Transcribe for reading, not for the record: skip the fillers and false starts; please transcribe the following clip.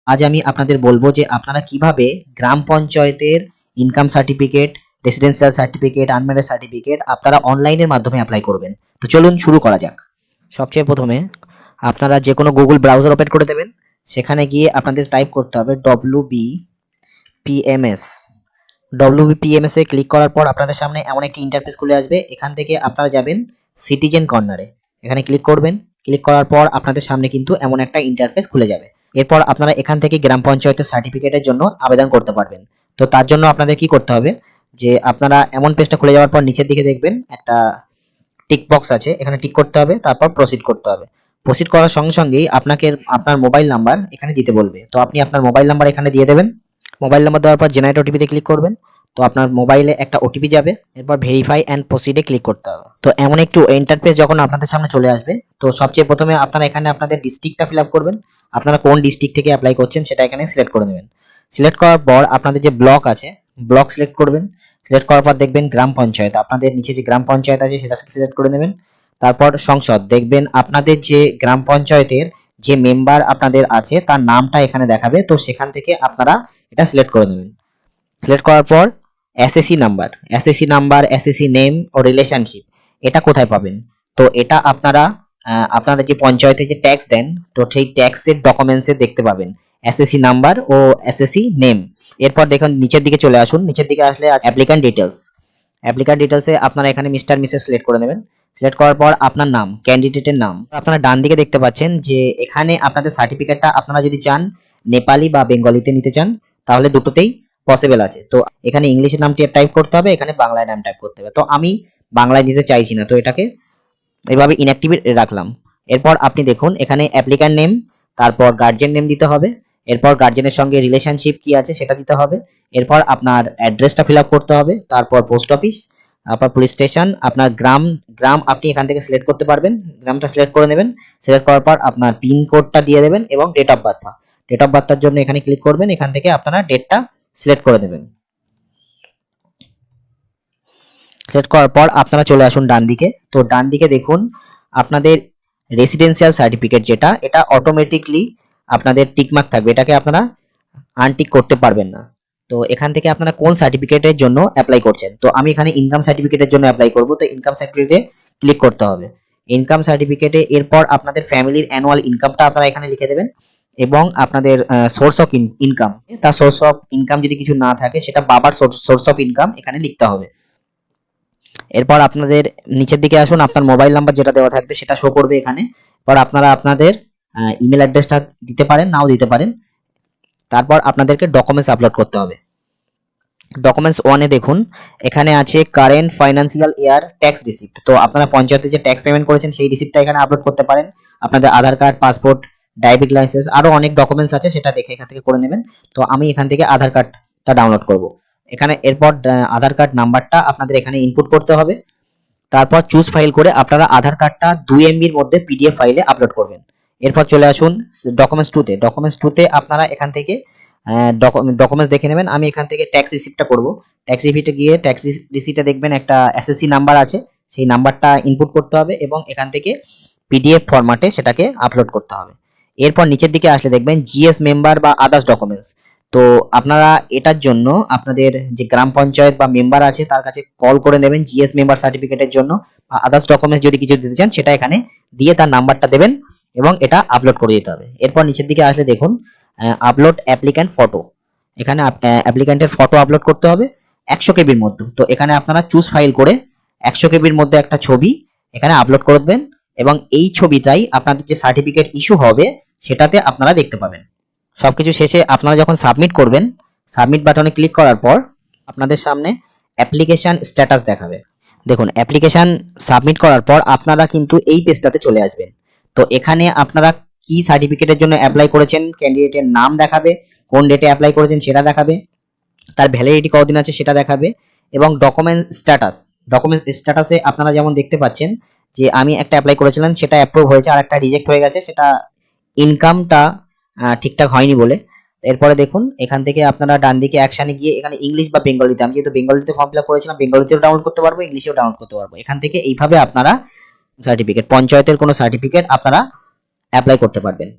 আজ আমি আপনাদের বলবো যে আপনারা কিভাবে গ্রাম পঞ্চায়েতের income certificate, residential certificate, unmarried certificate আপনারা অনলাইনের মাধ্যমে অ্যাপ্লাই করবেন। তো চলুন শুরু করা যাক। সবচেয়ে প্রথমে আপনারা যে কোনো গুগল ব্রাউজার ওপেন করে দেবেন। সেখানে গিয়ে আপনাদের টাইপ করতে হবে WBPMS। WBPMS এ ক্লিক করার পর আপনাদের সামনে এমন একটি ইন্টারফেস খুলে আসবে। এখান থেকে আপনারা যাবেন সিটিজেন কর্নারে, এখানে ক্লিক করবেন। ক্লিক করার পর আপনাদের সামনে কিন্তু এমন একটা ইন্টারফেস খুলে যাবে। এরপর আপনারা এখান থেকে গ্রাম পঞ্চায়েতের সার্টিফিকেটের জন্য আবেদন করতে পারবেন। তো তার জন্য আপনাদের কি করতে হবে, যে আপনারা এমন পেজটা খুলে যাওয়ার পর নিচের দিকে দেখবেন একটা টিক বক্স আছে, এখানে টিক করতে হবে, তারপর প্রসিড করতে হবে। প্রসিড করার সঙ্গে সঙ্গেই আপনাকে আপনার মোবাইল নাম্বার এখানে দিতে বলবে। তো আপনি আপনার মোবাইল নাম্বার এখানে দিয়ে দেবেন। মোবাইল নাম্বার দেওয়ার পর জেনারেট ওটিপিতে ক্লিক করবেন। তো আপনার মোবাইলে একটা ওটিপি যাবে, এরপর ভেরিফাই অ্যান্ড প্রসিডে ক্লিক করতে হবে। তো এমন একটু ইন্টারফেস যখন আপনাদের সামনে চলে আসবে, তো সবচেয়ে প্রথমে আপনারা এখানে আপনাদের ডিস্ট্রিক্টটা ফিল আপ করবেন। আপনারা কোন ডিস্ট্রিক্ট থেকে অ্যাপ্লাই করছেন সেটা এখানে সিলেক্ট করে নেবেন। সিলেক্ট করার পর আপনাদের যে ব্লক আছে, ব্লক সিলেক্ট করবেন। সিলেক্ট করার পর দেখবেন গ্রাম পঞ্চায়েত, আপনাদের নিচে যে গ্রাম পঞ্চায়েত আছে সেটা সিলেক্ট করে নেবেন। তারপর সংসদ, দেখবেন আপনাদের যে গ্রাম পঞ্চায়েতের যে মেম্বার আপনাদের আছে তার নামটা এখানে দেখাবে। তো সেখান থেকে আপনারা এটা সিলেক্ট করে নেবেন। সিলেক্ট করার পর এসএসসি নাম্বার, এসএসসি নেম ও রিলেশনশিপ এটা কোথায় পাবেন? তো এটা আপনারা আপনারা যে পঞ্চায়েতে যে ট্যাক্স দেন, তো সেই ট্যাক্সের ডকুমেন্টসে দেখতে পাবেন এসএসসি নাম্বার ও এসএসসি নেম। এরপর দেখুন নিচের দিকে চলে আসুন। নিচের দিকে আসলে অ্যাপ্লিক্যান্ট ডিটেলস। অ্যাপ্লিক্যান্ট ডিটেলসে আপনারা এখানে মিস্টার মিসেস সিলেক্ট করে নেবেন। সিলেক্ট করার পর আপনার নাম, ক্যান্ডিডেটের নাম। আপনারা ডান দিকে দেখতে পাচ্ছেন যে এখানে আপনাদের সার্টিফিকেটটা আপনারা যদি চান নেপালি বা বেঙ্গলিতে নিতে চান তাহলে দুটোতেই পসিবল আছে। তো এখানে ইংলিশের নামটি টাইপ করতে হবে, এখানে বাংলায় নাম টাইপ করতে হবে। তো আমি বাংলায় দিতে চাইছি না, তো এটাকে এভাবে ইনঅ্যাক্টিভ রাখলাম। এরপর আপনি দেখুন এখানে অ্যাপ্লিক্যান্ট নেম, তারপর গার্জিয়ান নেম দিতে হবে। এরপর গার্জিয়ানের সঙ্গে রিলেশনশিপ কি আছে সেটা দিতে হবে। এরপর আপনার অ্যাড্রেসটা ফিল আপ করতে হবে। তারপর পোস্ট অফিস, তারপর পুলিশ স্টেশন, আপনার গ্রাম আপনি এখান থেকে সিলেক্ট করতে পারবেন। গ্রামটা সিলেক্ট করে নেবেন। সিলেক্ট করার পর আপনার পিন কোডটা দিয়ে দেবেন এবং date of birth. Date of বার্থের জন্য এখানে ক্লিক করবেন। এখান থেকে আপনারা ডেটটা সিলেক্ট করে দেবেন। সিলেক্ট করার পর আপনারা চলে আসুন ডান দিকে। তো ডান দিকে দেখুন আপনাদের রেসিডেন্সিয়াল সার্টিফিকেট যেটা, এটা অটোমেটিকলি আপনাদের টিকমার্ক থাকবে, এটাকে আপনারা আনটিক করতে পারবেন না। তো এখান থেকে আপনারা কোন সার্টিফিকেটের জন্য অ্যাপ্লাই করছেন, তো আমি এখানে ইনকাম সার্টিফিকেটের জন্য অ্যাপ্লাই করব। তো ইনকাম সার্টিফিকেটে ক্লিক করতে হবে। ইনকাম সার্টিফিকেটে এরপর আপনাদের ফ্যামিলির অ্যানুয়াল ইনকামটা আপনারা এখানে লিখে দেবেন এবং আপনাদের সোর্স অফ ইনকাম, তার সোর্স অফ ইনকাম যদি কিছু না থাকে সেটা বাবার সোর্স অফ ইনকাম এখানে লিখতে হবে। এরপর আপনাদের নিচের দিকে আসুন, আপনার মোবাইল নাম্বার যেটা দেওয়া থাকবে সেটা শো করবে এখানে। পর আপনারা আপনাদের ইমেল অ্যাড্রেসটা দিতে পারেন, নাও দিতে পারেন। তারপর আপনাদেরকে ডকুমেন্টস আপলোড করতে হবে। ডকুমেন্টস 1-এ দেখুন এখানে আছে current financial year tax receipt. তো আপনারা পঞ্চায়েতে যে ট্যাক্স পেমেন্ট করেছেন সেই রিসিপ্টটা এখানে আপলোড করতে পারেন। আপনাদের আধার কার্ড, পাসপোর্ট, ড্রাইভিং লাইসেন্স, আরো অনেক ডকুমেন্টস আছে, সেটা দেখে এখান থেকে করে নেবেন। তো আমি এখান থেকে আধার কার্ডটা ডাউনলোড করব এখানে। এরপর আধার কার্ড নাম্বারটা আপনাদের এখানে ইনপুট করতে হবে। তারপর চুজ ফাইল করে আপনারা আধার কার্ডটা 2 MB-র মধ্যে পিডিএফ ফাইলে আপলোড করবেন। এরপর চলে আসুন ডকুমেন্টস 2-তে। ডকুমেন্টস 2-তে আপনারা এখান থেকে ডকুমেন্টস দেখে নেবেন। আমি এখান থেকে ট্যাক্স রিসিপ্টটা করব। ট্যাক্স রিসিপ্টে গিয়ে ট্যাক্স রিসিপ্টে দেখবেন একটা এসএসসি নাম্বার আছে, সেই নাম্বারটা ইনপুট করতে হবে এবং এখান থেকে পিডিএফ ফরম্যাটে সেটাকে আপলোড করতে হবে। এরপর নিচের দিকে আসলে দেখবেন জিএস মেম্বার বা আদার্স ডকুমেন্টস। তো আপনারা এটার জন্য আপনাদের যে গ্রাম পঞ্চায়েত বা মেম্বার আছে তার কাছে কল করে নেবেন জিএস মেম্বার সার্টিফিকেটের জন্য, বা আদার্স ডকুমেন্টস যদি কিছু দিতে চান সেটা এখানে দিয়ে তার নাম্বারটা দেবেন এবং এটা আপলোড করে দিতে হবে। এরপর নিচের দিকে আসলে দেখুন আপলোড অ্যাপ্লিক্যান্ট ফটো, এখানে অ্যাপ্লিক্যান্টের ফটো আপলোড করতে হবে 100 কেবির মধ্যে। তো এখানে আপনারা চুজ ফাইল করে 100 কেবির মধ্যে একটা ছবি এখানে আপলোড করে দেবেন এবং এই ছবিটাই আপনাদের যে সার্টিফিকেট ইস্যু হবে সেটাতে আপনারা দেখতে পাবেন। সবকিছু শেষে আপনারা যখন সাবমিট করবেন, সাবমিট বাটনে ক্লিক করার পর আপনাদের সামনে অ্যাপ্লিকেশন স্ট্যাটাস দেখাবে। দেখুন অ্যাপ্লিকেশন সাবমিট করার পর আপনারা কিন্তু এই পেজটাতে চলে আসবেন। তো এখানে আপনারা কি সার্টিফিকেটের জন্য অ্যাপ্লাই করেছেন, ক্যান্ডিডেটের নাম দেখাবে, কোন ডেটে অ্যাপ্লাই করেছেন সেটা দেখাবে, তার ভ্যালিডিটি কতদিন আছে সেটা দেখাবে এবং ডকুমেন্ট স্ট্যাটাসে আপনারা যেমন দেখতে পাচ্ছেন যে আমি একটা অ্যাপ্লাই করেছিলাম সেটা অ্যাপ্রুভ হয়েছে আর একটা রিজেক্ট হয়ে গেছে, সেটা ইনকামটা ঠিকঠাক হয়নি বলে। এরপরে দেখুন এখান থেকে আপনারা ডান দিকে অ্যাকশনে গিয়ে এখানে ইংলিশ বা বেঙ্গলিতে, আমি যেহেতু বেঙ্গলিতে ফর্ম ফিল আপ করেছিলাম বেঙ্গলিতেও ডাউনলোড করতে পারবো, ইংলিশেও ডাউনলোড করতে পারবো। এখান থেকে এইভাবে আপনারা সার্টিফিকেট, পঞ্চায়েতের কোনো সার্টিফিকেট আপনারা অ্যাপ্লাই করতে পারবেন।